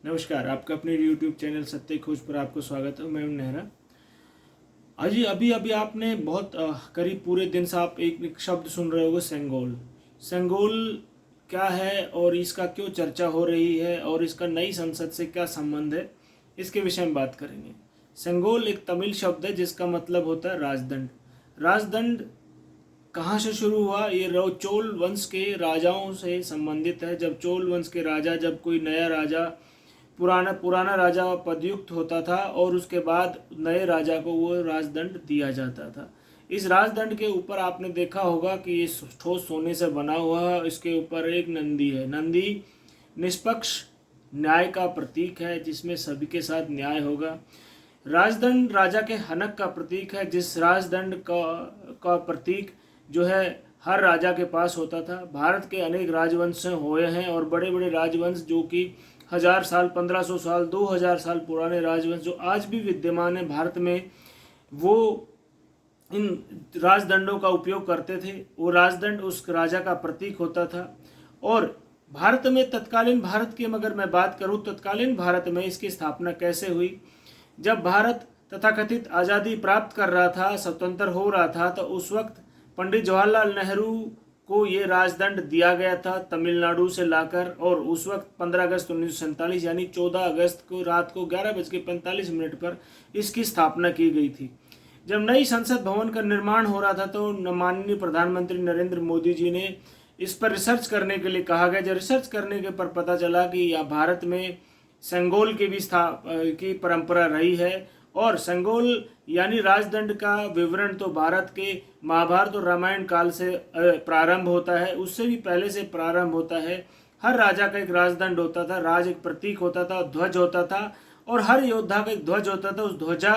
नमस्कार, आपका अपने यूट्यूब चैनल सत्य खोज पर आपको स्वागत है। मैं हूं नेहरा। अजी अभी अभी आपने बहुत करीब पूरे दिन से आप एक शब्द सुन रहे होगे, सेंगोल। सेंगोल क्या है और इसका क्यों चर्चा हो रही है और इसका नई संसद से क्या संबंध है, इसके विषय में बात करेंगे। सेंगोल एक तमिल शब्द है जिसका मतलब होता है राजदंड। राजदंड कहाँ से शुरू हुआ? ये चोल वंश के राजाओं से संबंधित है। जब चोल वंश के राजा, जब कोई नया राजा, पुराना पुराना राजा पदयुक्त होता था और उसके बाद नए राजा को वो राजदंड दिया जाता था। इस राजदंड के ऊपर आपने देखा होगा कि ये ठोस सोने से बना हुआ है। इसके ऊपर एक नंदी है। नंदी निष्पक्ष न्याय का प्रतीक है, जिसमें सभी के साथ न्याय होगा। राजदंड राजा के हनक का प्रतीक है। जिस राजदंड का प्रतीक जो है हर राजा के पास होता था। भारत के अनेक राजवंश हुए हैं और बड़े बड़े राजवंश जो कि 1000 साल, 1500 साल, 2000 साल पुराने राजवंश जो आज भी विद्यमान है भारत में, वो इन राजदंडों का उपयोग करते थे। वो राजदंड उस राजा का प्रतीक होता था। और भारत में तत्कालीन भारत की अगर मैं बात करूं, तत्कालीन भारत में इसकी स्थापना कैसे हुई? जब भारत तथाकथित आज़ादी प्राप्त कर रहा था, स्वतंत्र हो रहा था, तो उस वक्त पंडित जवाहरलाल नेहरू को ये राजदंड दिया गया था तमिलनाडु से लाकर। और उस वक्त 15 अगस्त 1947 यानी 14 अगस्त को रात को 11:45 पर इसकी स्थापना की गई थी। जब नई संसद भवन का निर्माण हो रहा था तो माननीय प्रधानमंत्री नरेंद्र मोदी जी ने इस पर रिसर्च करने के लिए कहा गया। जब रिसर्च करने के पर पता चला कि यहाँ भारत में सेंगोल की भी की परंपरा रही है। और सेंगोल यानी राजदंड का विवरण तो भारत के महाभारत और रामायण काल से प्रारंभ होता है, उससे भी पहले से प्रारंभ होता है। हर राजा का एक राजदंड होता था, राज एक प्रतीक होता था, ध्वज होता था और हर योद्धा का एक ध्वज होता था। उस ध्वजा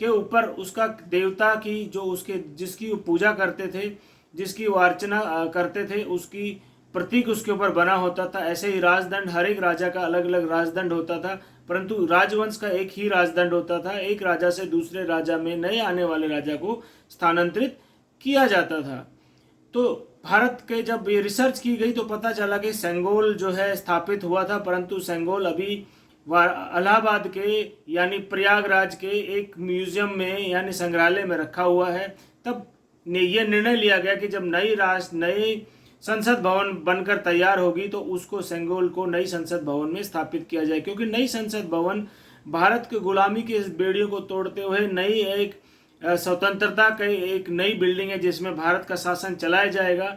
के ऊपर उसका देवता की जो उसके जिसकी वो पूजा करते थे, जिसकी वो अर्चना करते थे, उसकी प्रतीक उसके ऊपर बना होता था। ऐसे ही राजदंड, हर एक राजा का अलग अलग राजदंड होता था, परंतु राजवंश का एक ही राजदंड होता था। एक राजा से दूसरे राजा में नए आने वाले राजा को स्थानांतरित किया जाता था। तो भारत के जब ये रिसर्च की गई तो पता चला कि सेंगोल जो है स्थापित हुआ था, परंतु सेंगोल अभी इलाहाबाद के यानी प्रयागराज के एक म्यूजियम में यानी संग्रहालय में रखा हुआ है। तब यह निर्णय लिया गया कि जब नई संसद भवन बनकर तैयार होगी तो उसको सेंगोल को नई संसद भवन में स्थापित किया जाए, क्योंकि नई संसद भवन भारत के गुलामी के बेड़ियों को तोड़ते हुए नई एक स्वतंत्रता की एक नई बिल्डिंग है जिसमें भारत का शासन चलाया जाएगा।